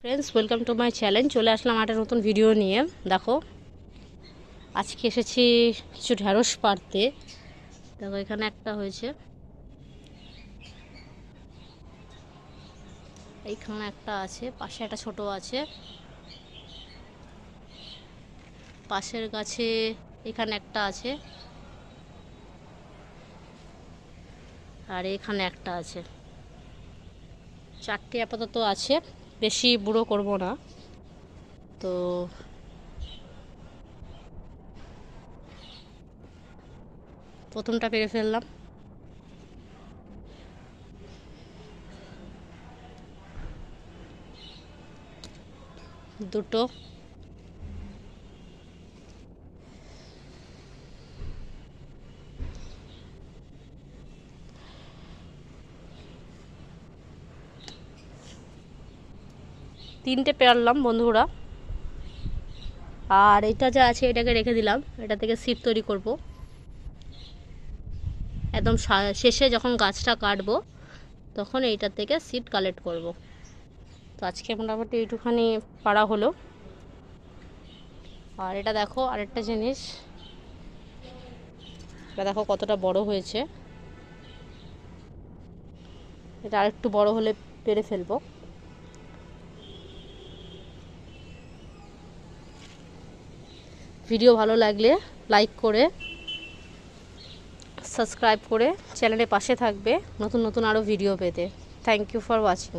Friends, welcome to my channel. চলে আসলাম একটা নতুন ভিডিও নিয়ে। দেখো, আজকে এসেছি কিছু ঢ্যাঁড়স পাড়তে। দেখো, এখানে একটা হয়েছে, এইখানে একটা আছে, পাশে একটা ছোট আছে, পাশের গাছে এখানে একটা আছে, আর এখানে একটা আছে। চারটে আপাতত আছে, বেশি বুড়ো করব না। তো প্রথমটা পেরে ফেললাম, দুটো, তিনটে পেরলাম বন্ধুরা। আর এটা যা আছে এটাকে রেখে দিলাম, এটা থেকে সিড তৈরি করব। একদম শেষে যখন গাছটা কাটবো তখন এইটা থেকে সিড কালেক্ট করব। তো আজকে মোটামুটি এইটুখানি পাড়া হলো। আর এটা দেখো, আরেকটা জিনিস, এটা দেখো কতটা বড় হয়েছে। এটা আরেকটু বড় হলে পেরে ফেলবো। ভিডিও ভালো লাগলে লাইক করে সাবস্ক্রাইব করে চ্যানেলের পাশে থাকবে নতুন নতুন আরও ভিডিও পেতে। Thank you for watching.